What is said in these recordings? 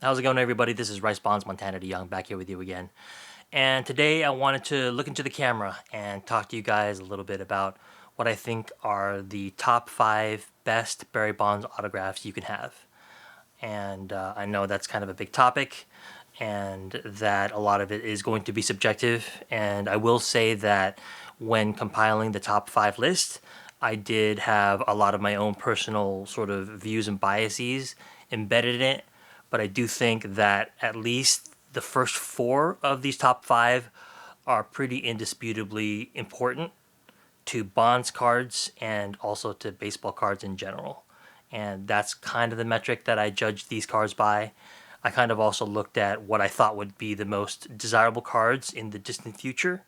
How's it going, everybody? This is Rice Bonds Montana DeYoung back here with you again. And today I wanted to look into the camera and talk to you guys a little bit about what I think are the top 5 best Barry Bonds autographs you can have. And I know that's kind of a big topic and that a lot of it is going to be subjective. And I will say that when compiling the top 5 list, I did have a lot of my own personal sort of views and biases embedded in it, but I do think that at least the first 4 of these top 5 are pretty indisputably important to Bonds cards and also to baseball cards in general. And that's kind of the metric that I judged these cards by. I kind of also looked at what I thought would be the most desirable cards in the distant future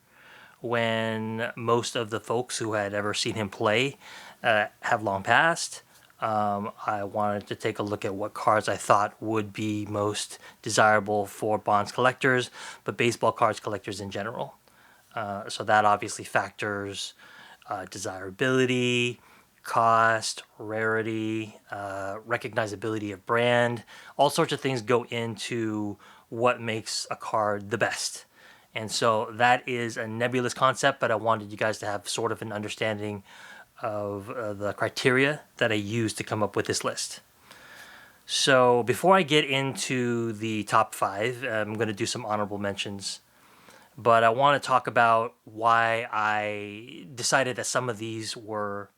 when most of the folks who had ever seen him play have long passed. I wanted to take a look at what cards I thought would be most desirable for Bonds collectors, but baseball cards collectors in general. So that obviously factors desirability, cost, rarity, recognizability of brand. All sorts of things go into what makes a card the best. And so that is a nebulous concept, but I wanted you guys to have sort of an understanding of the criteria that I used to come up with this list. So before I get into the top 5, I'm going to do some honorable mentions. But I want to talk about why I decided that some of these were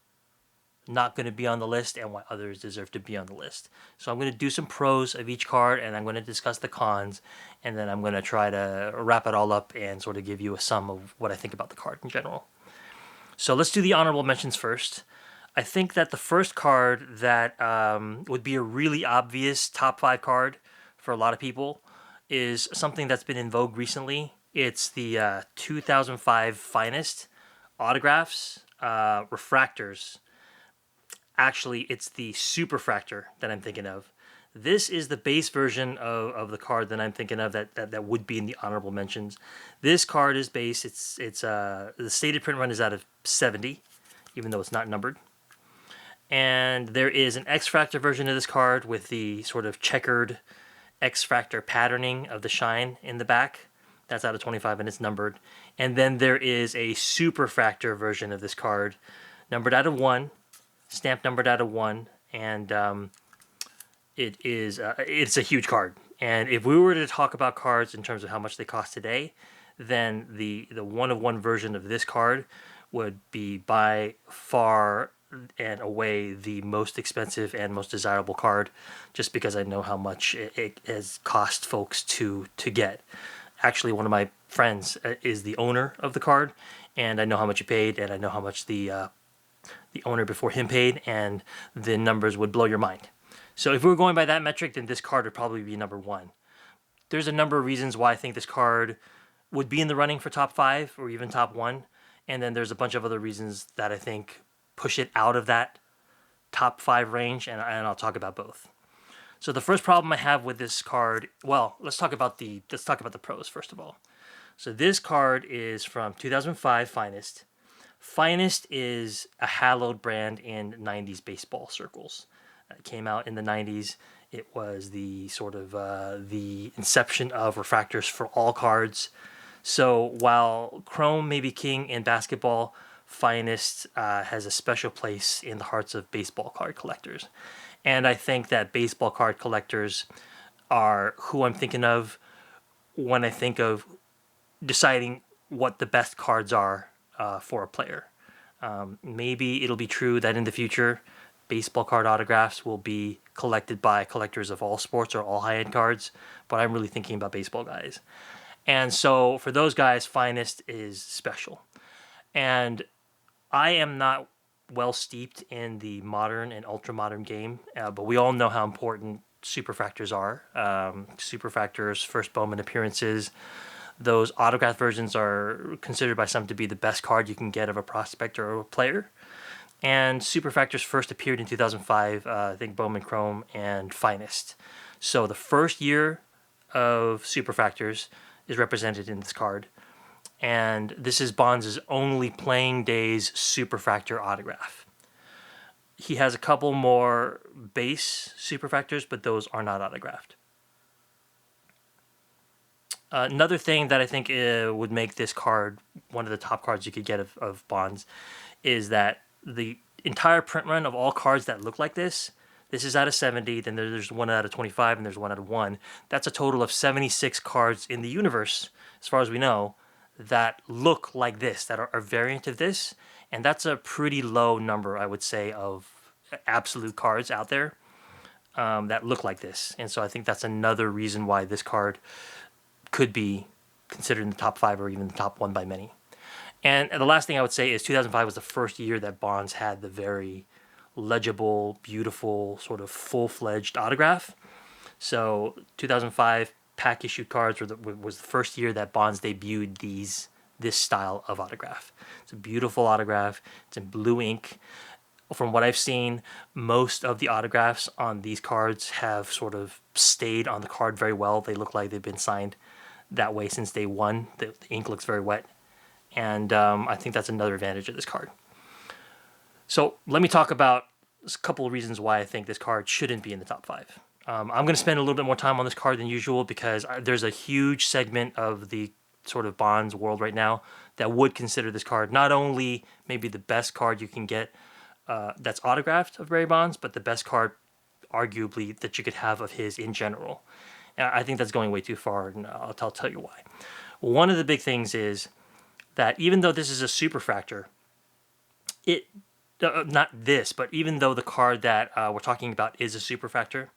not going to be on the list and why others deserve to be on the list. So I'm going to do some pros of each card and I'm going to discuss the cons, and then I'm going to try to wrap it all up and sort of give you a sum of what I think about the card in general. So let's do the honorable mentions first. I think that the first card that would be a really obvious top 5 card for a lot of people is something that's been in vogue recently. It's the 2005 Finest autographs, refractors. Actually, it's the Superfractor that I'm thinking of. This is the base version of the card that I'm thinking of that would be in the honorable mentions. This card is base. It's the stated print run is out of 70, even though it's not numbered. And there is an X-Fractor version of this card with the sort of checkered X-Fractor patterning of the shine in the back. That's out of 25 and it's numbered. And then there is a Superfractor version of this card, numbered out of 1, stamp numbered out of 1, and it's a huge card. And if we were to talk about cards in terms of how much they cost today, then the 1-of-1 version of this card would be by far and away the most expensive and most desirable card, just because I know how much it has cost folks to get. Actually, one of my friends is the owner of the card, and I know how much he paid, and I know how much the owner before him paid, and the numbers would blow your mind. So if we were going by that metric, then this card would probably be number 1. There's a number of reasons why I think this card would be in the running for top 5 or even top 1, and then there's a bunch of other reasons that I think push it out of that top 5 range, and I'll talk about both. So the first problem I have with this card, well, let's talk about the pros first of all. So this card is from 2005 Finest. Finest is a hallowed brand in 90s baseball circles. It came out in the 90s. It was the sort of the inception of refractors for all cards. So while Chrome may be king in basketball, Finest has a special place in the hearts of baseball card collectors. And I think that baseball card collectors are who I'm thinking of when I think of deciding what the best cards are for a player. Maybe it'll be true that in the future, baseball card autographs will be collected by collectors of all sports or all high-end cards, but I'm really thinking about baseball guys. And so for those guys, Finest is special. And I am not well steeped in the modern and ultra-modern game, but we all know how important Superfractors are. Superfractors, first Bowman appearances, those autograph versions are considered by some to be the best card you can get of a prospect or a player. And Superfractors first appeared in 2005, I think Bowman Chrome and Finest. So the first year of Superfractors is represented in this card. And this is Bonds' only playing days Superfractor autograph. He has a couple more base Superfractors, but those are not autographed. Another thing that I think would make this card one of the top cards you could get of Bonds is that the entire print run of all cards that look like this is out of 70, then there's one out of 25, and there's one out of 1. That's a total of 76 cards in the universe, as far as we know, that look like this, that are a variant of this. And that's a pretty low number, I would say, of absolute cards out there that look like this. And so I think that's another reason why this card could be considered in the top 5 or even the top 1 by many. And the last thing I would say is 2005 was the first year that Bonds had the very legible, beautiful, sort of full-fledged autograph. So 2005 pack issued cards was the first year that Bonds debuted this style of autograph. It's a beautiful autograph. It's in blue ink. From what I've seen, most of the autographs on these cards have sort of stayed on the card very well. They look like they've been signed that way since day one. The ink looks very wet. And I think that's another advantage of this card. So let me talk about a couple of reasons why I think this card shouldn't be in the top 5. I'm going to spend a little bit more time on this card than usual because there's a huge segment of the sort of Bonds world right now that would consider this card not only maybe the best card you can get that's autographed of Barry Bonds, but the best card arguably that you could have of his in general. I think that's going way too far, and I'll tell you why. One of the big things is that even though this is a superfractor, it not this, but even though the card that we're talking about is a superfractor,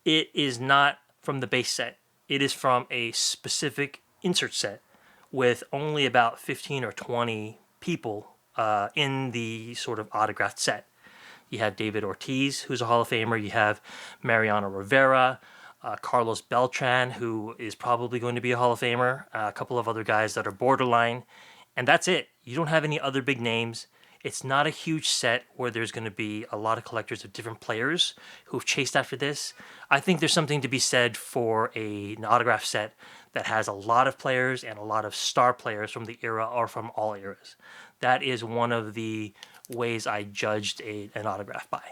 it is not from the base set. It is from a specific insert set with only about 15 or 20 people in the sort of autographed set. You have David Ortiz, who's a Hall of Famer. You have Mariano Rivera, Carlos Beltran, who is probably going to be a Hall of Famer, a couple of other guys that are borderline, and that's it. You don't have any other big names. It's not a huge set where there's going to be a lot of collectors of different players who've chased after this. I think there's something to be said for an autograph set that has a lot of players and a lot of star players from the era or from all eras. That is one of the ways I judged an autograph by.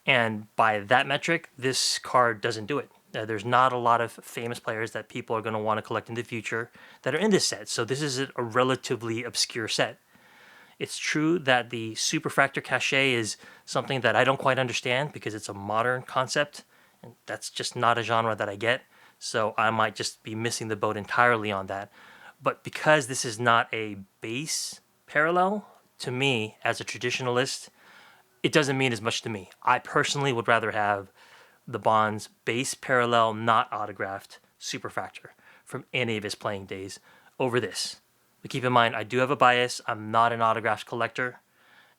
And by that metric, this card doesn't do it. There's not a lot of famous players that people are going to want to collect in the future that are in this set. So this is a relatively obscure set. It's true that the superfractor cachet is something that I don't quite understand because it's a modern concept, and that's just not a genre that I get. So I might just be missing the boat entirely on that. But because this is not a base parallel, to me, as a traditionalist, it doesn't mean as much to me. I personally would rather have the Bonds base parallel, not autographed superfractor from any of his playing days over this. But keep in mind, I do have a bias. I'm not an autograph collector.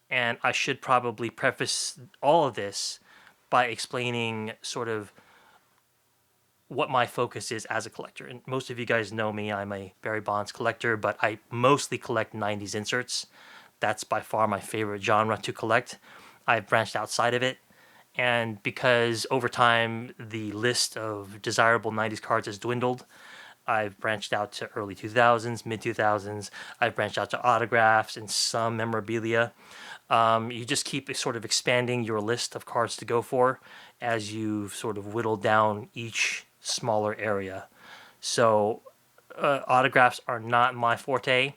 And I should probably preface all of this by explaining sort of what my focus is as a collector. And most of you guys know me. I'm a Barry Bonds collector, but I mostly collect 90s inserts. That's by far my favorite genre to collect. I've branched outside of it. And because over time, the list of desirable 90s cards has dwindled, I've branched out to early 2000s, mid 2000s. I've branched out to autographs and some memorabilia. You just keep sort of expanding your list of cards to go for as you sort of whittle down each smaller area. So autographs are not my forte.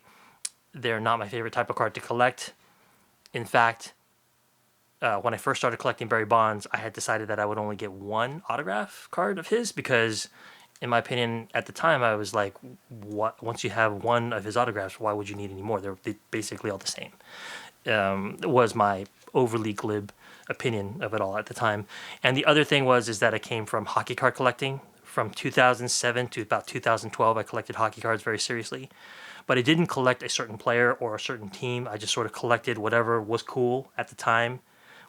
They're not my favorite type of card to collect. In fact, when I first started collecting Barry Bonds, I had decided that I would only get one autograph card of his because, in my opinion, at the time, I was like, "What? Once you have one of his autographs, why would you need any more? They're basically all the same." It was my overly glib opinion of it all at the time. And the other thing is that I came from hockey card collecting. From 2007 to about 2012, I collected hockey cards very seriously. But I didn't collect a certain player or a certain team. I just sort of collected whatever was cool at the time,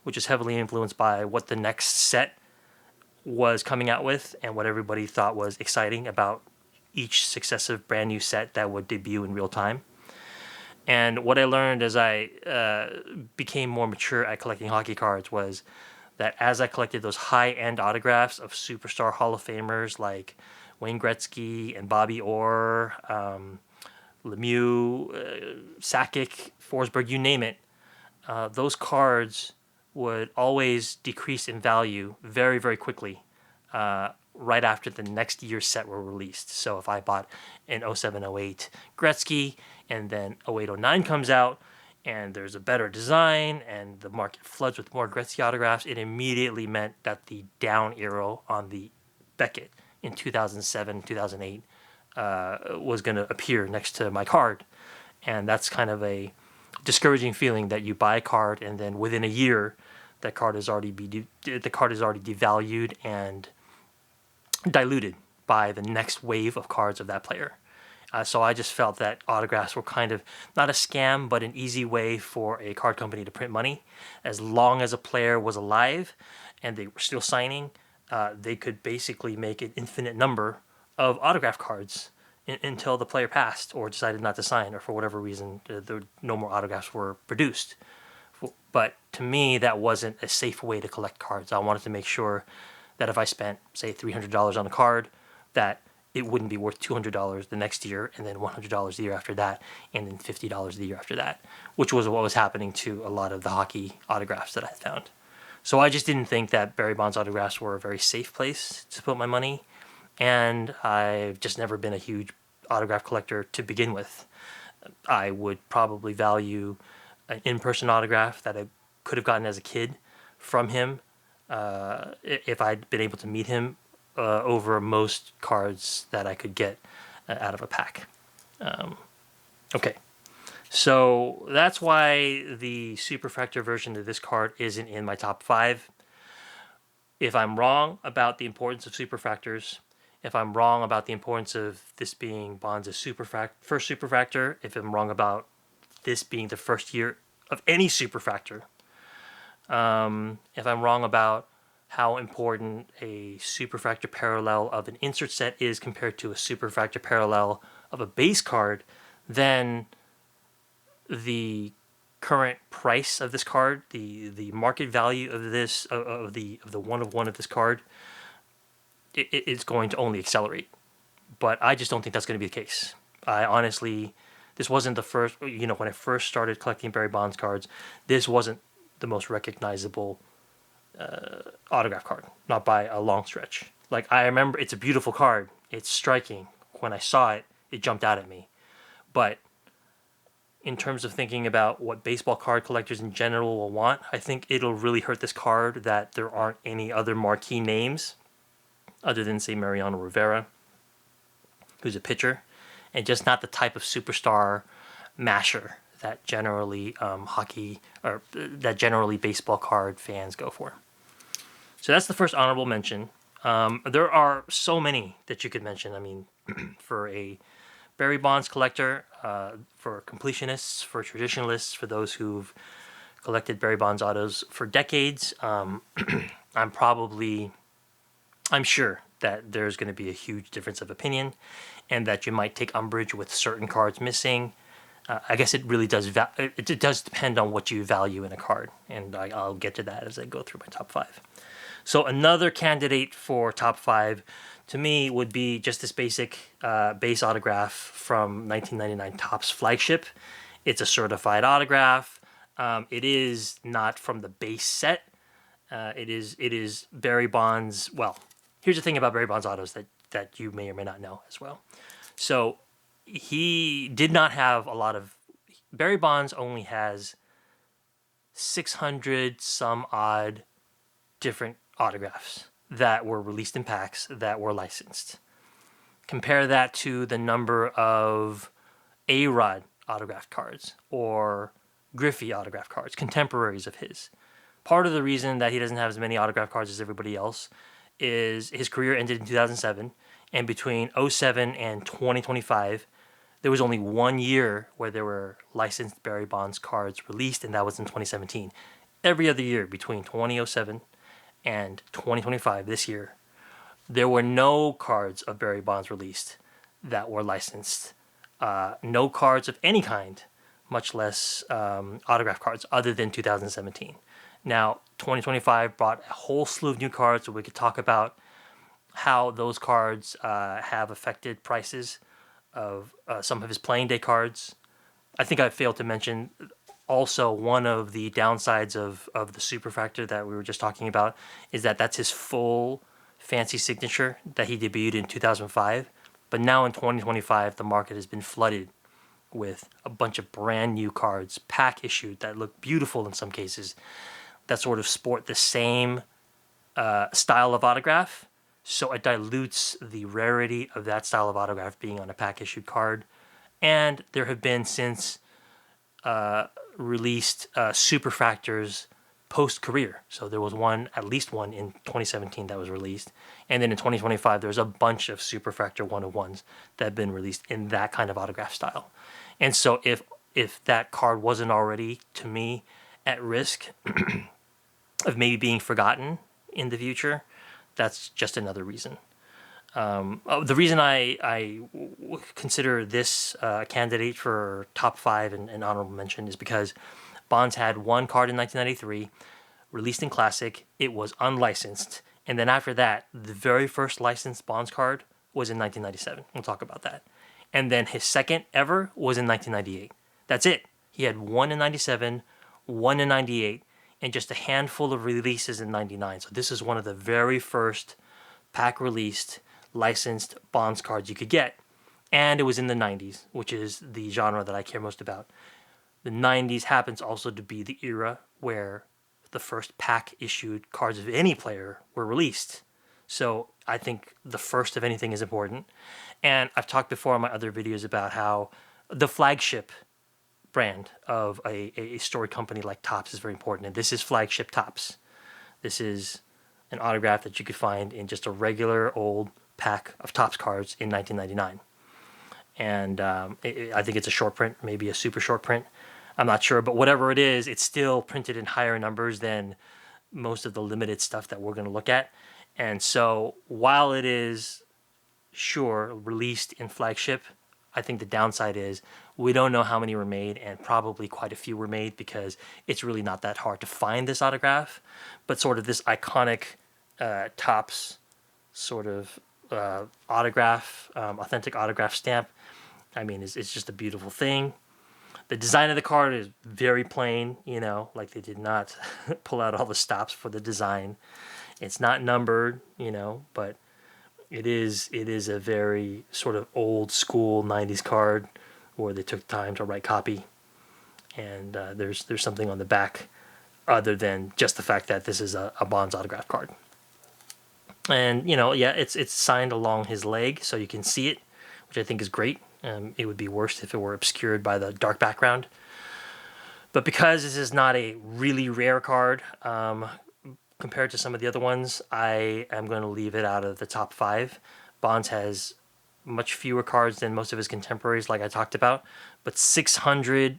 which is heavily influenced by what the next set was coming out with and what everybody thought was exciting about each successive brand new set that would debut in real time. And what I learned as I became more mature at collecting hockey cards was that as I collected those high-end autographs of superstar Hall of Famers like Wayne Gretzky and Bobby Orr, Lemieux, Sakic, Forsberg, you name it, those cards would always decrease in value very, very quickly right after the next year's set were released. So if I bought an 07-08 Gretzky and then 08-09 comes out and there's a better design and the market floods with more Gretzky autographs, it immediately meant that the down arrow on the Beckett in 2007, 2008 was going to appear next to my card. And that's kind of a discouraging feeling that you buy a card and then within a year the card is already devalued and diluted by the next wave of cards of that player. So I just felt that autographs were kind of not a scam, but an easy way for a card company to print money. As long as a player was alive and they were still signing, they could basically make an infinite number of autograph cards until the player passed or decided not to sign, or for whatever reason, no more autographs were produced. But to me, that wasn't a safe way to collect cards. I wanted to make sure that if I spent, say, $300 on a card, that it wouldn't be worth $200 the next year, and then $100 the year after that, and then $50 the year after that, which was what was happening to a lot of the hockey autographs that I found. So I just didn't think that Barry Bonds autographs were a very safe place to put my money, and I've just never been a huge autograph collector to begin with. I would probably value an in-person autograph that I could have gotten as a kid from him if I'd been able to meet him over most cards that I could get out of a pack. Okay, so that's why the Superfractor version of this card isn't in my top 5. If I'm wrong about the importance of Superfractors, if I'm wrong about the importance of this being Bonds' first Superfractor, if I'm wrong about this being the first year of any Superfractor, if I'm wrong about how important a Superfractor parallel of an insert set is compared to a Superfractor parallel of a base card, then the current price of this card, the market value of this of the one of one of this card, it's going to only accelerate. But I just don't think that's going to be the case. I honestly, this wasn't the first, when I first started collecting Barry Bonds cards, this wasn't the most recognizable autograph card, not by a long stretch. Like, I remember, it's a beautiful card, it's striking. When I saw it, it jumped out at me. But in terms of thinking about what baseball card collectors in general will want, I think it'll really hurt this card that there aren't any other marquee names other than, say, Mariano Rivera, who's a pitcher, and just not the type of superstar masher that generally that generally baseball card fans go for. So that's the first honorable mention. There are so many that you could mention. I mean, for a Barry Bonds collector, for completionists, for traditionalists, for those who've collected Barry Bonds autos for decades, I'm sure that there's going to be a huge difference of opinion, and that you might take umbrage with certain cards missing. I guess it really does. It does depend on what you value in a card, and I'll get to that as I go through my top 5. So another candidate for top 5 to me would be just this basic base autograph from 1999 Topps Flagship. It's a certified autograph. It is not from the base set. It is Barry Bonds. Well, here's the thing about Barry Bonds autos that you may or may not know as well. So he did not have a lot of... Barry Bonds only has 600 some odd different autographs that were released in packs that were licensed. Compare that to the number of A-Rod autographed cards or Griffey autographed cards, contemporaries of his. Part of the reason that he doesn't have as many autographed cards as everybody else is his career ended in 2007, and between 07 and 2025, there was only 1 year where there were licensed Barry Bonds cards released, and that was in 2017. Every other year between 2007 and 2025, this year, there were no cards of Barry Bonds released that were licensed. No cards of any kind, much less autograph cards, other than 2017. Now, 2025 brought a whole slew of new cards, so we could talk about how those cards have affected prices of some of his playing day cards. I think I failed to mention also one of the downsides of the Superfractor that we were just talking about is that that's his full fancy signature that he debuted in 2005. But now in 2025, the market has been flooded with a bunch of brand new cards, pack issued, that look beautiful in some cases, that sort of sport the same style of autograph. So it dilutes the rarity of that style of autograph being on a pack issued card. And there have been since released superfractors post career. So there was one, at least one in 2017 that was released. And then in 2025, there's a bunch of superfractor 101s that have been released in that kind of autograph style. And so if that card wasn't already, to me, at risk of maybe being forgotten in the future, that's just another reason. The reason I consider this candidate for top 5 and honorable mention is because Bonds had one card in 1993, released in Classic. It was unlicensed. And then after that, the very first licensed Bonds card was in 1997. We'll talk about that. And then his second ever was in 1998. That's it. He had one in 97, one in 98, and just a handful of releases in 99. So this is one of the very first pack released licensed Bonds cards you could get. And it was in the 90s, which is the genre that I care most about. The 90s happens also to be the era where the first pack issued cards of any player were released. So I think the first of anything is important. And I've talked before in my other videos about how the flagship brand of a story company like Topps is very important. And this is flagship Topps. This is an autograph that you could find in just a regular old pack of Topps cards in 1999. And I think it's a short print, maybe a super short print. I'm not sure, but whatever it is, it's still printed in higher numbers than most of the limited stuff that we're going to look at. And so while it is, sure, released in flagship, I think the downside is we don't know how many were made, and probably quite a few were made because it's really not that hard to find this autograph. But sort of this iconic Topps sort of autograph, authentic autograph stamp, I mean, it's just a beautiful thing. The design of the card is very plain, you know, like they did not pull out all the stops for the design. It's not numbered, you know, but it is a very sort of old school 90s card where they took time to write copy. And there's something on the back other than just the fact that this is a Bonds autograph card. And, you know, yeah, it's signed along his leg so you can see it, which I think is great. It would be worse if it were obscured by the dark background. But because this is not a really rare card, compared to some of the other ones, I am going to leave it out of the top 5. Bonds has much fewer cards than most of his contemporaries, like I talked about, but 600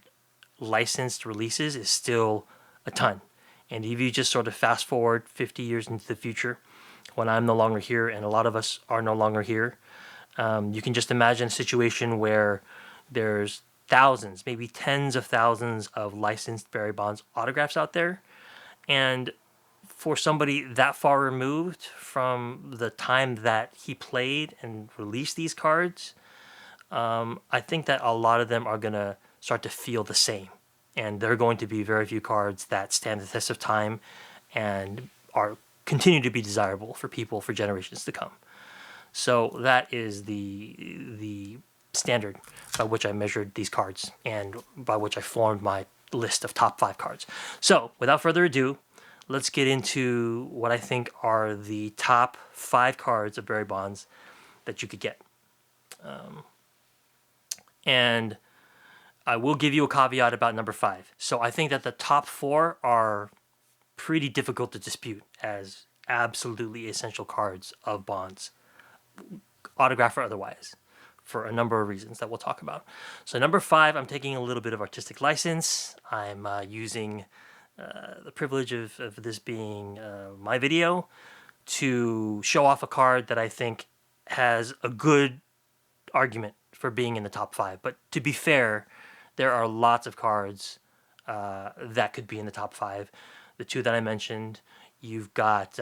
licensed releases is still a ton. And if you just sort of fast forward 50 years into the future, when I'm no longer here and a lot of us are no longer here, you can just imagine a situation where there's thousands, maybe tens of thousands of licensed Barry Bonds autographs out there. And for somebody that far removed from the time that he played and released these cards, I think that a lot of them are going to start to feel the same. And there are going to be very few cards that stand the test of time and continue to be desirable for people for generations to come. So that is the standard by which I measured these cards and by which I formed my list of top 5 cards. So without further ado, let's get into what I think are the top 5 cards of Barry Bonds that you could get. And I will give you a caveat about number 5. So I think that the top 4 are pretty difficult to dispute as absolutely essential cards of Bonds, autograph or otherwise, for a number of reasons that we'll talk about. So number 5, I'm taking a little bit of artistic license. I'm using the privilege of this being my video to show off a card that I think has a good argument for being in the top 5. But to be fair, there are lots of cards that could be in the top 5. The 2 that I mentioned, you've got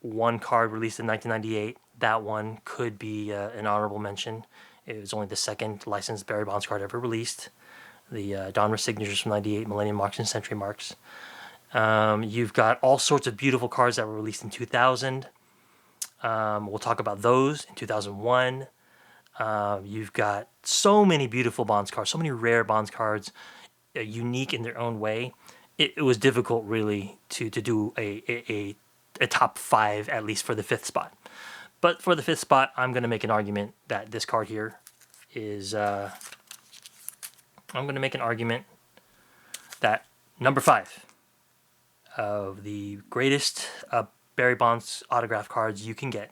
one card released in 1998. That one could be an honorable mention. It was only the second licensed Barry Bonds card ever released. The Donruss signatures from 98, Millennium Marks and Century Marks. You've got all sorts of beautiful cards that were released in 2000. We'll talk about those in 2001. You've got so many beautiful Bonds cards, so many rare Bonds cards, unique in their own way. It was difficult, really, to do a top 5, at least for the 5th spot. But for the 5th spot, I'm going to make an argument that this card here is... I'm going to make an argument that number 5 of the greatest Barry Bonds autograph cards you can get.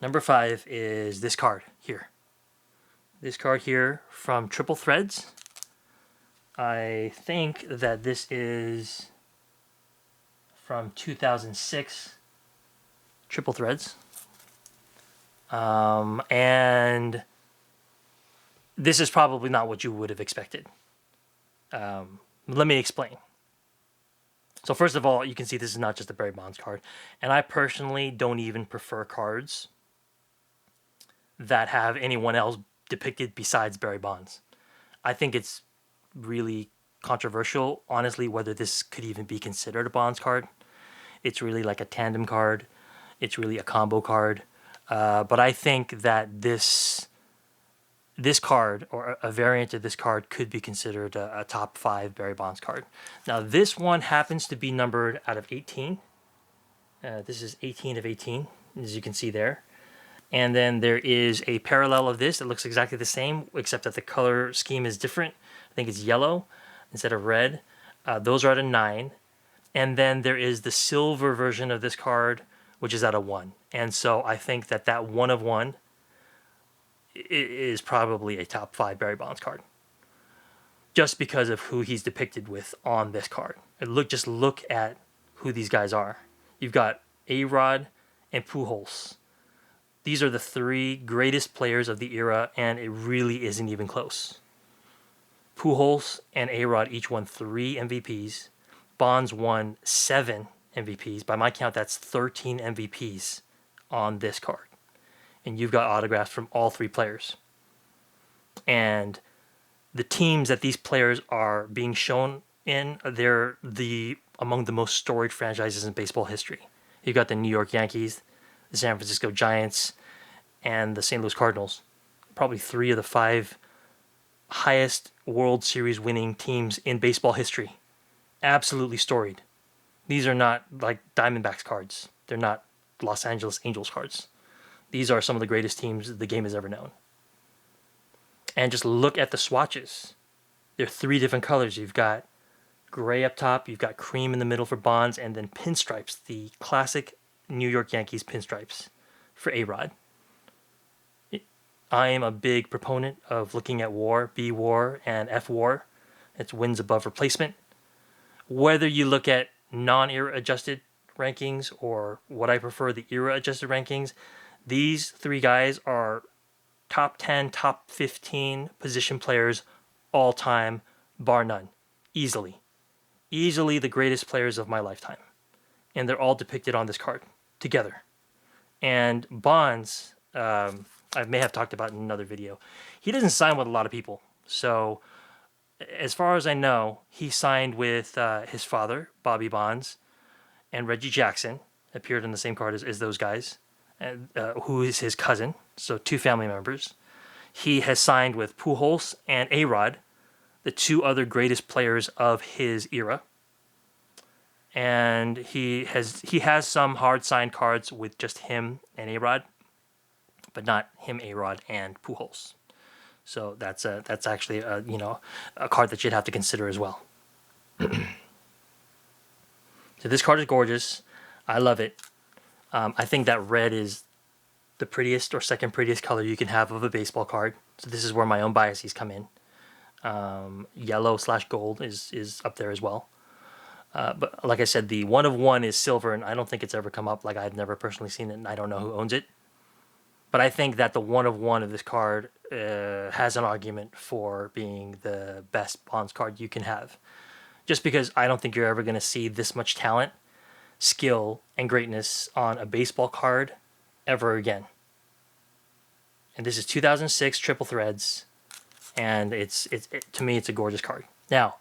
Number 5 is this card here. This card here from Triple Threads. I think that this is from 2006 Triple Threads. And this is probably not what you would have expected. Let me explain. So first of all, you can see this is not just a Barry Bonds card. And I personally don't even prefer cards that have anyone else depicted besides Barry Bonds. I think it's really controversial, honestly, whether this could even be considered a Bonds card. It's really like a tandem card. It's really a combo card. But I think that this card, or a variant of this card, could be considered a top 5 Barry Bonds card. Now, this one happens to be numbered out of 18. This is 18 of 18, as you can see there. And then there is a parallel of this that looks exactly the same, except that the color scheme is different. I think it's yellow instead of red. Those are at a 9. And then there is the silver version of this card, which is at a 1. And so I think that that 1 of 1 is probably a top 5 Barry Bonds card, just because of who he's depicted with on this card. And just look at who these guys are. You've got A-Rod and Pujols. These are the 3 greatest players of the era, and it really isn't even close. Pujols and A-Rod each won 3 MVPs. Bonds won 7 MVPs. By my count, that's 13 MVPs on this card. And you've got autographs from all 3 players. And the teams that these players are being shown in, they're among the most storied franchises in baseball history. You've got the New York Yankees, the San Francisco Giants, and the St. Louis Cardinals. Probably 3 of the 5 highest World Series winning teams in baseball history. Absolutely storied. These are not like Diamondbacks cards. They're not Los Angeles Angels cards. These are some of the greatest teams the game has ever known. And just look at the swatches. There are 3 different colors. You've got gray up top, you've got cream in the middle for Bonds, and then pinstripes, the classic New York Yankees pinstripes for A-Rod. I am a big proponent of looking at WAR, B-WAR, and F-WAR. It's wins above replacement. Whether you look at non-era adjusted rankings or what I prefer, the era adjusted rankings, these 3 guys are top 10, top 15 position players all time, bar none. Easily. Easily the greatest players of my lifetime. And they're all depicted on this card together. And Bonds, I may have talked about in another video, he doesn't sign with a lot of people. So as far as I know, he signed with his father, Bobby Bonds, and Reggie Jackson, appeared on the same card as those guys, and who is his cousin, so 2 family members. He has signed with Pujols and A-Rod, the 2 other greatest players of his era. And he has some hard signed cards with just him and A-Rod, but not him, A-Rod, and Pujols. So that's actually a card that you'd have to consider as well. So this card is gorgeous. I love it. I think that red is the prettiest or second prettiest color you can have of a baseball card. So this is where my own biases come in. Yellow/gold is up there as well. But like I said, the 1 of 1 is silver, and I don't think it's ever come up. Like, I've never personally seen it, and I don't know who owns it. But I think that the 1 of 1 of this card has an argument for being the best Bonds card you can have. Just because I don't think you're ever going to see this much talent, skill, and greatness on a baseball card ever again. And this is 2006 Triple Threads, and to me, it's a gorgeous card. Now,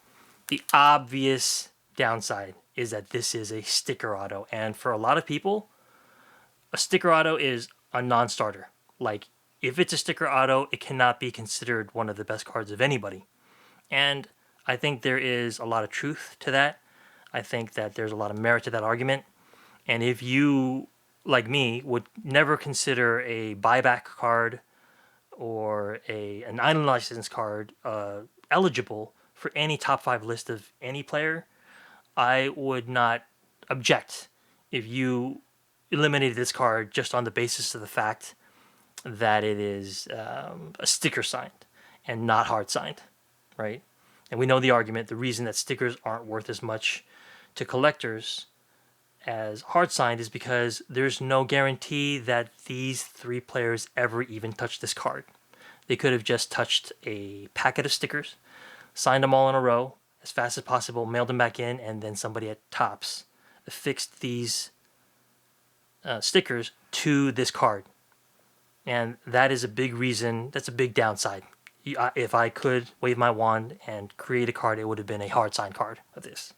the obvious downside is that this is a sticker auto, and for a lot of people, a sticker auto is a non-starter. Like, if it's a sticker auto, it cannot be considered one of the best cards of anybody. And I think there is a lot of truth to that. I think that there's a lot of merit to that argument. And if you, like me, would never consider a buyback card or an island license card eligible for any top 5 list of any player, I would not object if you eliminated this card just on the basis of the fact that it is a sticker signed and not hard signed, right? And we know the argument. The reason that stickers aren't worth as much to collectors as hard signed is because there's no guarantee that these 3 players ever even touch this card. They could have just touched a packet of stickers, signed them all in a row as fast as possible, mailed them back in, and then somebody at Topps affixed these stickers to this card. And that is a big reason, that's a big downside. If I could wave my wand and create a card, it would have been a hard signed card of this.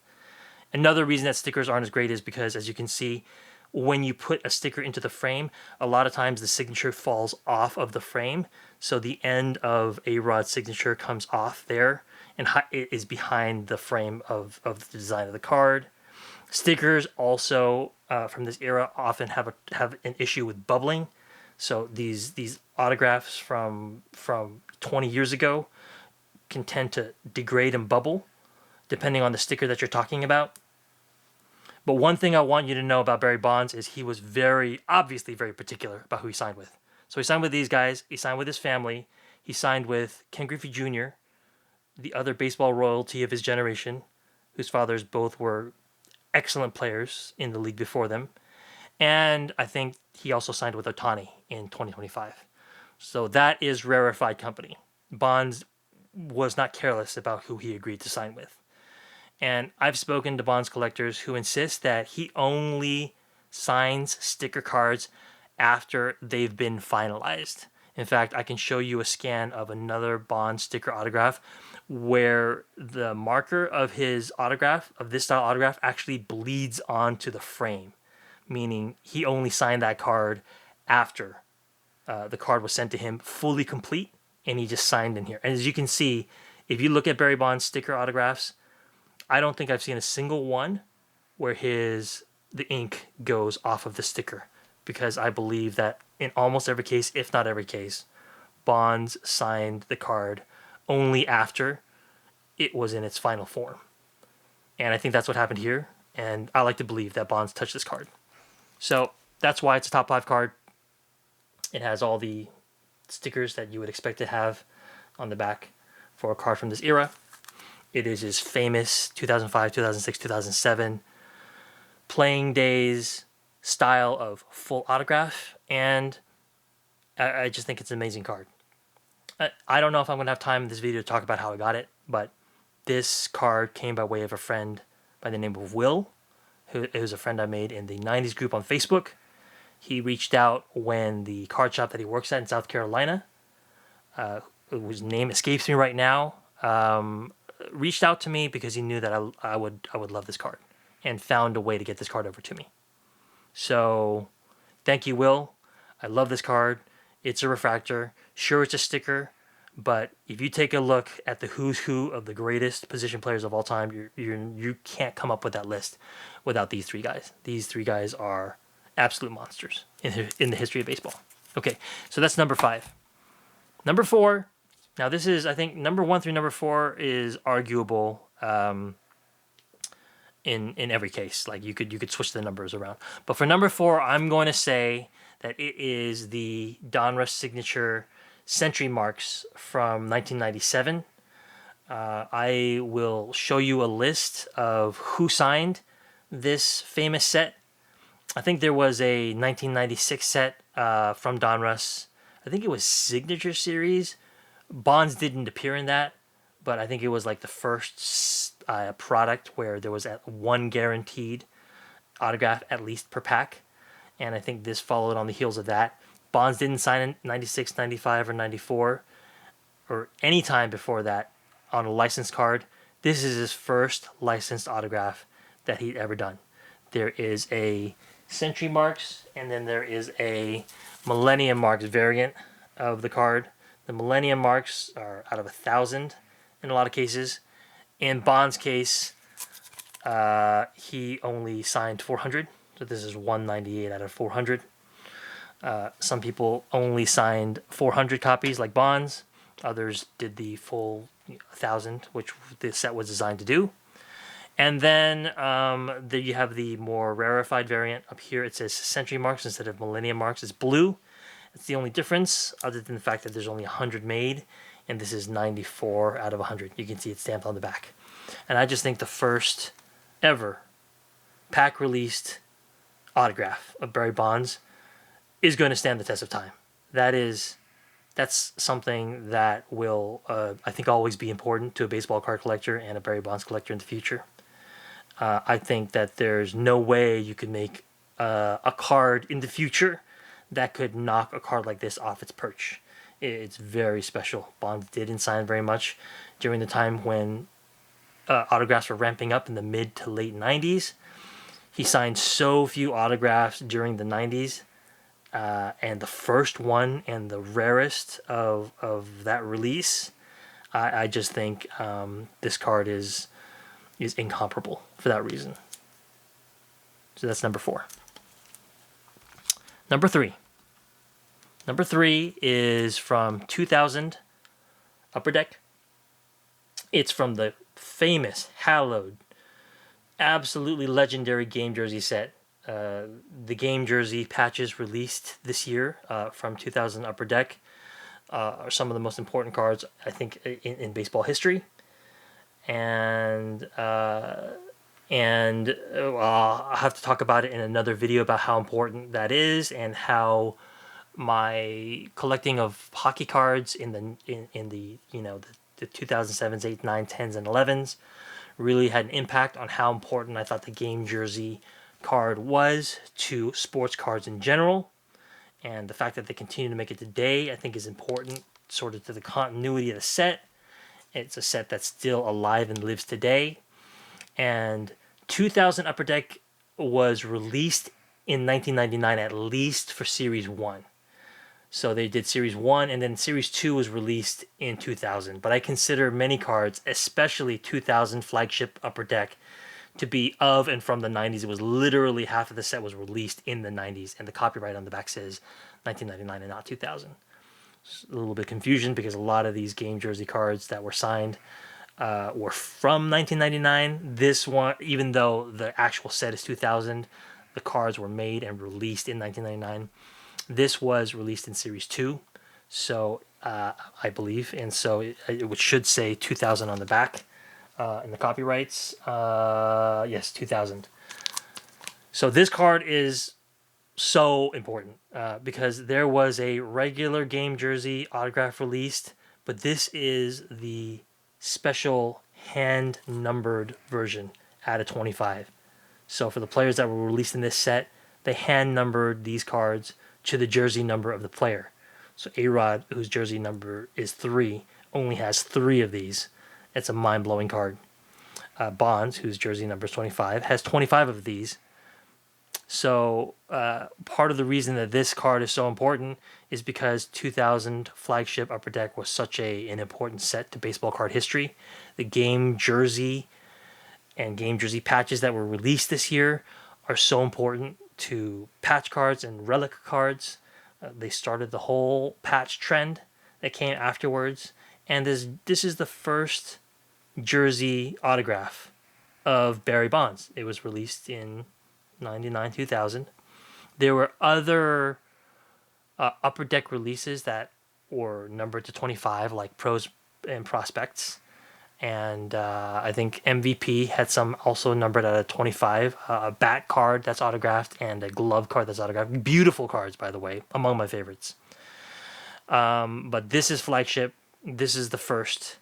Another reason that stickers aren't as great is because, as you can see, when you put a sticker into the frame, a lot of times the signature falls off of the frame. So the end of A-Rod's signature comes off there and it is behind the frame of the design of the card. Stickers also from this era often have an issue with bubbling. So these autographs from 20 years ago can tend to degrade and bubble depending on the sticker that you're talking about. But one thing I want you to know about Barry Bonds is he was obviously very particular about who he signed with. So he signed with these guys, he signed with his family, he signed with Ken Griffey Jr., the other baseball royalty of his generation, whose fathers both were excellent players in the league before them. And I think he also signed with Ohtani in 2025. So that is rarefied company. Bonds was not careless about who he agreed to sign with. And I've spoken to Bonds collectors who insist that he only signs sticker cards after they've been finalized. In fact, I can show you a scan of another Bond sticker autograph where the marker of his autograph, of this style autograph, actually bleeds onto the frame, meaning he only signed that card after the card was sent to him fully complete, and he just signed in here. And as you can see, if you look at Barry Bonds sticker autographs, I don't think I've seen a single one where the ink goes off of the sticker, because I believe that in almost every case, if not every case, Bonds signed the card only after it was in its final form. And I think that's what happened here, and I like to believe that Bonds touched this card. So that's why it's a top 5 card. It has all the stickers that you would expect to have on the back for a card from this era. It is his famous 2005, 2006, 2007 playing days style of full autograph, and I just think it's an amazing card. I don't know if I'm going to have time in this video to talk about how I got it, but this card came by way of a friend by the name of Will, who is a friend I made in the 90s group on Facebook. He reached out when the card shop that he works at in South Carolina, whose name escapes me right now, reached out to me because he knew that I would love this card, and found a way to get this card over to me. So thank you, Will. I love this card. It's a refractor. Sure, it's a sticker, but if you take a look at the who's who of the greatest position players of all time, you can't come up with that list without these 3 guys. These 3 guys are absolute monsters in the history of baseball. Okay, so that's number 5. Number 4. Now this is, I think, number 1 through number 4 is arguable in every case. Like you could switch the numbers around. But for number 4, I'm going to say that it is the Donruss signature Century Marks from 1997. I will show you a list of who signed this famous set. I think there was a 1996 set from Donruss. I think it was Signature Series. Bonds didn't appear in that, but I think it was like the first product where there was one guaranteed autograph at least per pack. And I think this followed on the heels of that. Bonds didn't sign in 96, 95, or 94, or any time before that on a licensed card. This is his first licensed autograph that he'd ever done. There is a Century Marks, and then there is a Millennium Marks variant of the card. The Millennium Marks are out of 1,000 in a lot of cases. In Bond's case, he only signed 400, so this is 198 out of 400. Some people only signed 400 copies, like Bonds. Others did the full 1,000, which the set was designed to do. And then there you have the more rarefied variant. Up here it says Century Marks instead of Millennium Marks. It's blue. It's the only difference, other than the fact that there's only 100 made, and this is 94 out of 100. You can see it stamped on the back. And I just think the first ever pack released autograph of Barry Bonds is going to stand the test of time. That's something that will, I think, always be important to a baseball card collector and a Barry Bonds collector in the future. I think that there's no way you could make a card in the future that could knock a card like this off its perch. It's very special. Bonds didn't sign very much during the time when autographs were ramping up in the mid to late 90s. He signed so few autographs during the 90s. And the first one and the rarest of that release, I just think this card is incomparable for that reason. So that's number 4. Number 3. Number 3 is from 2000 Upper Deck. It's from the famous, hallowed, absolutely legendary game jersey set. The game jersey patches released this year from 2000 Upper Deck are some of the most important cards, I think, in baseball history. And I'll have to talk about it in another video about how important that is, and how my collecting of hockey cards in the 2007s, 8s, 9s, 10s, and 11s really had an impact on how important I thought the game jersey card was to sports cards in general. And the fact that they continue to make it today, I think, is important sort of to the continuity of the set. It's a set that's still alive and lives today. And 2000 Upper Deck was released in 1999, at least for Series 1. So they did Series 1, and then Series 2 was released in 2000. But I consider many cards, especially 2000 Flagship Upper Deck, to be of and from the 90s. It was literally half of the set was released in the 90s, and the copyright on the back says 1999 and not 2000. A little bit of confusion because a lot of these game jersey cards that were signed were from 1999. This one, even though the actual set is 2000, the cards were made and released in 1999. This was released in Series 2, so I believe, and so it should say 2000 on the back in the copyrights. Yes, 2000. So this card is so important because there was a regular game jersey autograph released, but this is the special hand numbered version out of 25. So for the players that were released in this set, they hand numbered these cards to the jersey number of the player. So A-Rod, whose jersey number is 3, only has 3 of these. It's a mind-blowing card. Bonds, whose jersey number is 25, has 25 of these. So part of the reason that this card is so important is because 2000 Flagship Upper Deck was such an important set to baseball card history. The game jersey and game jersey patches that were released this year are so important to patch cards and relic cards. They started the whole patch trend that came afterwards. And this is the first jersey autograph of Barry Bonds. It was released in 99, 2000. There were other Upper Deck releases that were numbered to 25, like Pros and Prospects. And I think MVP had some also numbered at a 25. A bat card that's autographed and a glove card that's autographed. Beautiful cards, by the way, among my favorites. But this is Flagship. This is the first.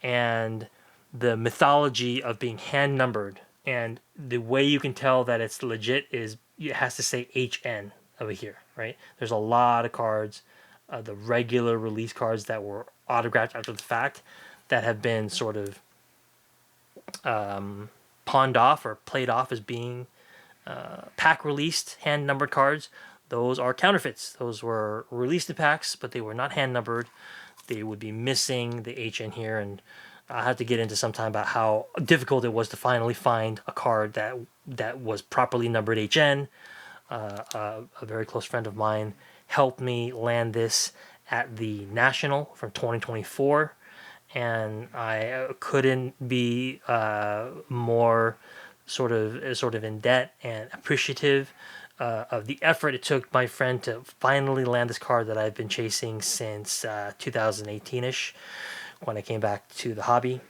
And the mythology of being hand numbered, and the way you can tell that it's legit is it has to say HN over here, right? There's a lot of cards, the regular release cards that were autographed after the fact, that have been sort of pawned off or played off as being pack released hand numbered cards, those are counterfeits. Those were released in packs, but they were not hand numbered. They would be missing the HN here, and I have to get into some time about how difficult it was to finally find a card that was properly numbered HN. A very close friend of mine helped me land this at the National from 2024, and I couldn't be more sort of in debt and appreciative of the effort it took my friend to finally land this card that I've been chasing since 2018ish, when I came back to the hobby.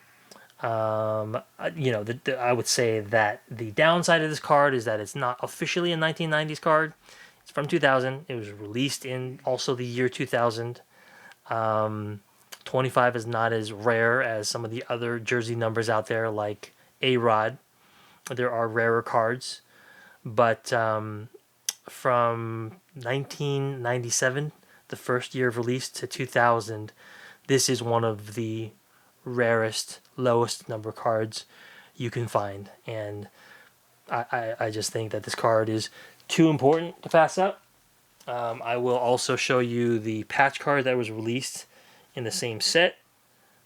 I would say that the downside of this card is that it's not officially a 1990s card. It's from 2000. It was released in also the year 2000. 25 is not as rare as some of the other jersey numbers out there, like A-Rod. There are rarer cards, but from 1997, the first year of release, to 2000, this is one of the rarest, lowest number cards you can find, and I just think that this card is too important to pass up. I will also show you the patch card that was released in the same set.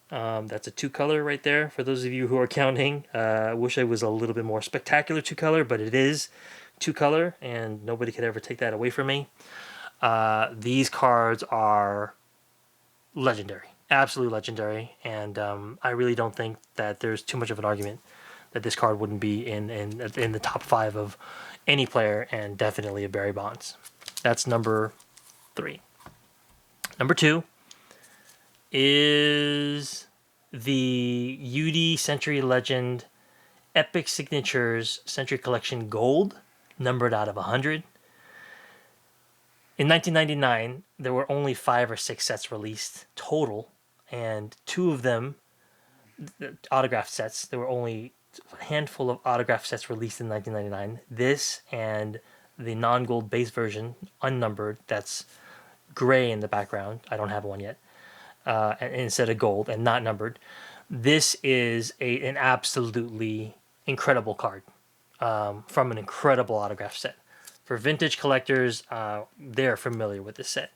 That's a 2-color right there, for those of you who are counting. I wish I was a little bit more spectacular 2-color, but it is 2-color, and nobody could ever take that away from me. These cards are legendary, absolutely legendary, and I really don't think that there's too much of an argument that this card wouldn't be in the top 5 of any player, and definitely of Barry Bonds. That's number 3. Number 2 is the UD Century Legend Epic Signatures Century Collection Gold, numbered out of 100. In 1999, there were only 5 or 6 sets released total, and 2 of them, autograph sets. There were only a handful of autograph sets released in 1999. This and the non-gold base version, unnumbered, that's gray in the background. I don't have one yet. Instead of gold and not numbered. This is an absolutely incredible card from an incredible autograph set. For vintage collectors, they're familiar with this set.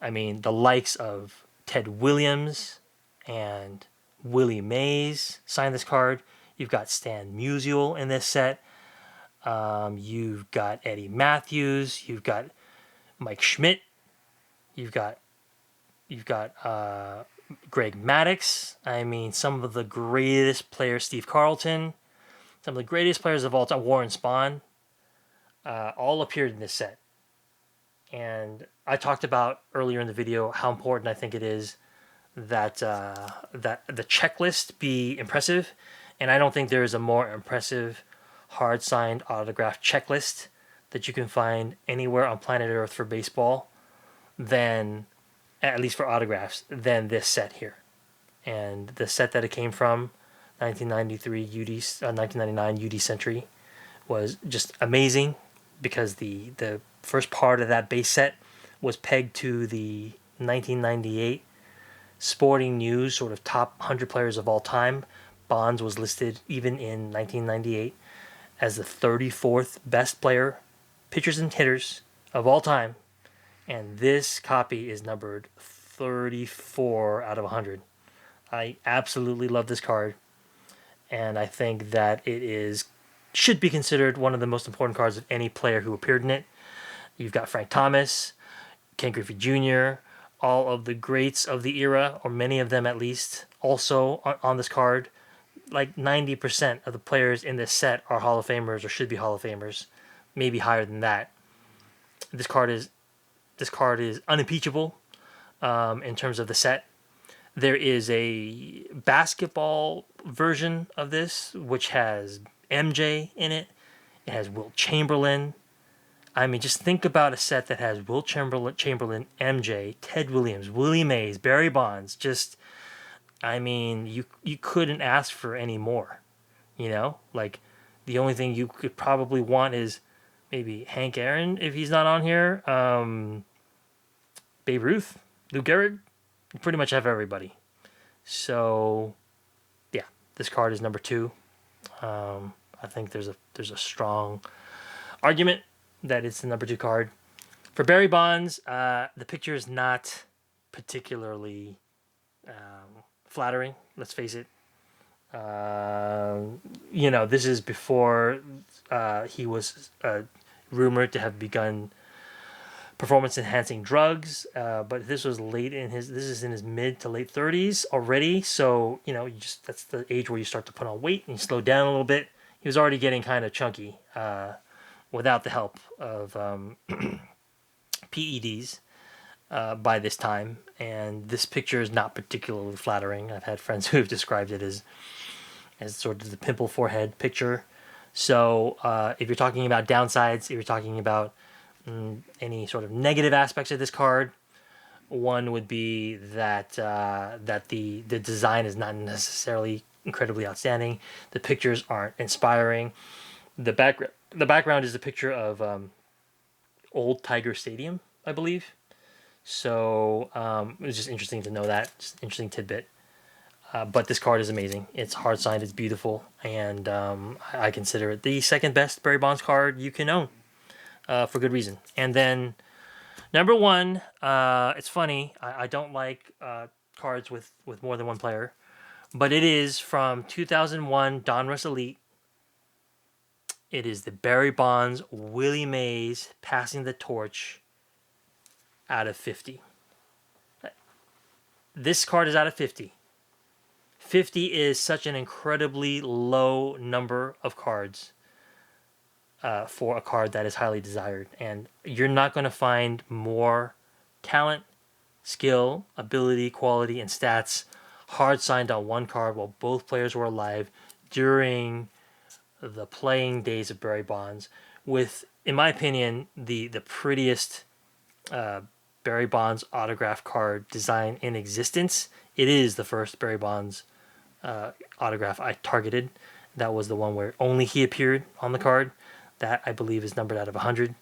I mean, the likes of Ted Williams and Willie Mays signed this card. You've got Stan Musial in this set. You've got Eddie Matthews. You've got Mike Schmidt. You've got Greg Maddux. I mean, some of the greatest players, Steve Carlton, some of the greatest players of all time, Warren Spahn, all appeared in this set. And I talked about earlier in the video how important I think it is that that the checklist be impressive, and I don't think there is a more impressive hard signed autograph checklist that you can find anywhere on planet Earth for baseball than, at least for autographs, than this set here. And the set that it came from, 1999 UD Century, was just amazing, because the first part of that base set was pegged to the 1998 Sporting News sort of top 100 players of all time. Bonds was listed even in 1998 as the 34th best player, pitchers and hitters of all time, and this copy is numbered 34 out of 100. I absolutely love this card, and I think that it should be considered one of the most important cards of any player who appeared in it. You've got Frank Thomas, Ken Griffey Jr., all of the greats of the era, or many of them at least, also on this card. Like 90% of the players in this set are Hall of Famers, or should be Hall of Famers, maybe higher than that. This card is unimpeachable in terms of the set. There is a basketball version of this, which has MJ in it. It has Wilt Chamberlain. I mean, just think about a set that has Wilt Chamberlain, MJ, Ted Williams, Willie Mays, Barry Bonds. Just, I mean, you couldn't ask for any more. You know, like, the only thing you could probably want is maybe Hank Aaron if he's not on here. Babe Ruth, Lou Gehrig. You pretty much have everybody. So, yeah, this card is number 2. I think there's a strong argument that it's the number 2 card. For Barry Bonds, the picture is not particularly flattering. Let's face it. This is before he was rumored to have begun performance enhancing drugs, but this was this is in his mid to late 30s already. So that's the age where you start to put on weight and you slow down a little bit. He was already getting kind of chunky without the help of PEDs by this time, and this picture is not particularly flattering. I've had friends who have described it as sort of the pimple forehead picture. So if you're talking about downsides, if you're talking about any sort of negative aspects of this card, one would be that the design is not necessarily incredibly outstanding. The pictures aren't inspiring. The background is a picture of old Tiger Stadium, I believe. So it was just interesting to know that. Just an interesting tidbit. But this card is amazing. It's hard signed. It's beautiful, and I consider it the second best Barry Bonds card you can own, for good reason. And then number 1, it's funny. I don't like cards with more than one player, but it is from 2001 Donruss Elite. It is the Barry Bonds Willie Mays passing the torch out of 50. This card is out of 50. 50 is such an incredibly low number of cards for a card that is highly desired. And you're not going to find more talent, skill, ability, quality, and stats hard signed on one card while both players were alive during the playing days of Barry Bonds, with, in my opinion, the prettiest Barry Bonds autograph card design in existence. It is the first Barry Bonds autograph I targeted. That was the one where only he appeared on the card. That, I believe, is numbered out of 100.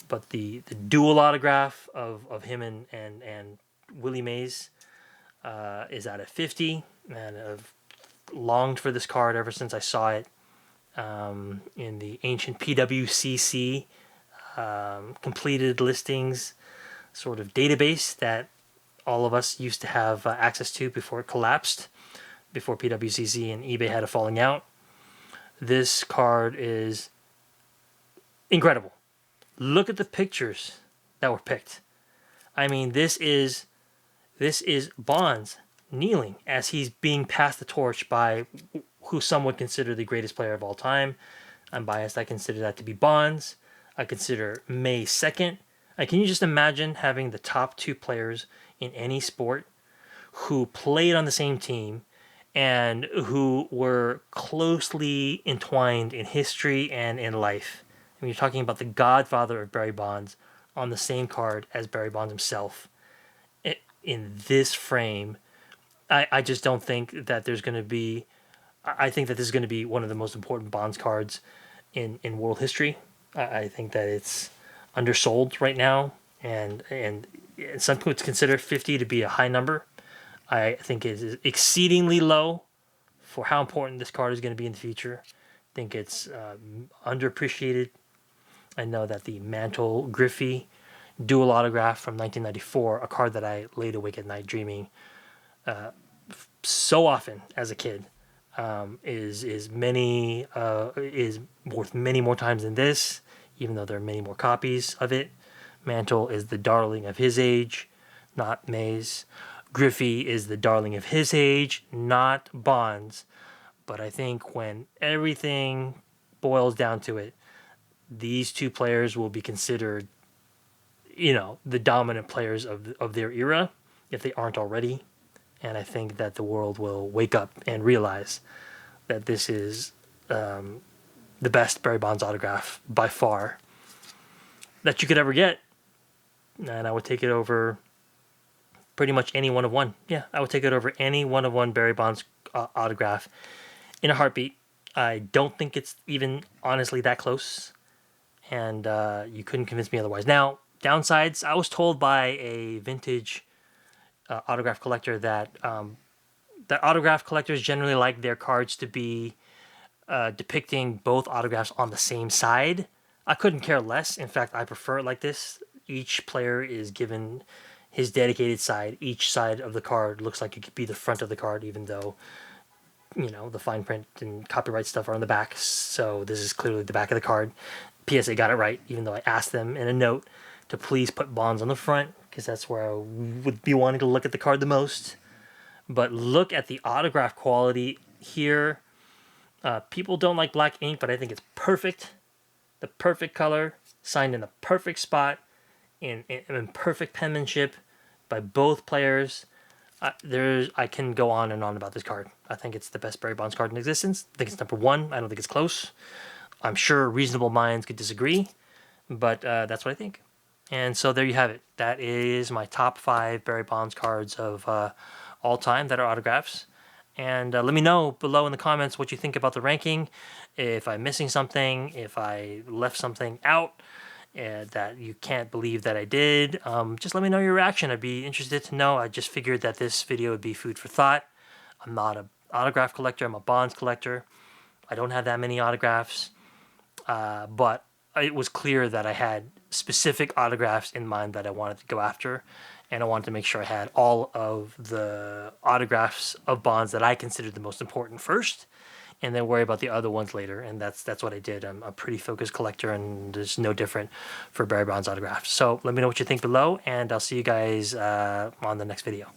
But the dual autograph of him and Willie Mays is out of 50. And I've longed for this card ever since I saw it in the ancient PWCC completed listings sort of database that all of us used to have access to before it collapsed, before PWCC and eBay had a falling out. This card is incredible. Look at the pictures that were picked. I mean, this is Bonds kneeling as he's being passed the torch by who some would consider the greatest player of all time. I'm biased. I consider that to be Bonds. I consider May second. Can you just imagine having the top 2 players in any sport who played on the same team and who were closely entwined in history and in life? I mean, you're talking about the godfather of Barry Bonds on the same card as Barry Bonds himself. In this frame, I just don't think that there's going to be... I think that this is going to be one of the most important Bonds cards in world history. I think that it's undersold right now, and some would consider 50 to be a high number. I think it is exceedingly low for how important this card is going to be in the future. I think it's underappreciated. I know that the Mantle Griffey dual autograph from 1994, a card that I laid awake at night dreaming so often as a kid, is worth many more times than this, even though there are many more copies of it. Mantle is the darling of his age, not Mays. Griffey is the darling of his age, not Bonds. But I think when everything boils down to it, these 2 players will be considered, the dominant players of their era, if they aren't already. And I think that the world will wake up and realize that this is the best Barry Bonds autograph by far that you could ever get. And I would take it over pretty much any one of one. Yeah, I would take it over any one of one Barry Bonds autograph in a heartbeat. I don't think it's even honestly that close. And you couldn't convince me otherwise. Now, downsides, I was told by a vintage autograph collector that autograph collectors generally like their cards to be depicting both autographs on the same side. I couldn't care less. In fact, I prefer it like this. Each player is given his dedicated side. Each side of the card looks like it could be the front of the card, even though, the fine print and copyright stuff are on the back. So this is clearly the back of the card. PSA got it right, even though I asked them in a note to please put Bonds on the front, because that's where I would be wanting to look at the card the most. But look at the autograph quality here. People don't like black ink, but I think it's perfect. The perfect color, signed in the perfect spot, in perfect penmanship by both players. I can go on and on about this card. I think it's the best Barry Bonds card in existence. I think it's number one. I don't think it's close. I'm sure reasonable minds could disagree, but that's what I think. And so there you have it. That is my top 5 Barry Bonds cards of all time that are autographs. And let me know below in the comments what you think about the ranking. If I'm missing something, if I left something out that you can't believe that I did, just let me know your reaction. I'd be interested to know. I just figured that this video would be food for thought. I'm not an autograph collector. I'm a Bonds collector. I don't have that many autographs. But it was clear that I had specific autographs in mind that I wanted to go after, and I wanted to make sure I had all of the autographs of Bonds that I considered the most important first, and then worry about the other ones later. And that's what I did. I'm a pretty focused collector, and there's no different for Barry Bonds autographs. So let me know what you think below, and I'll see you guys on the next video.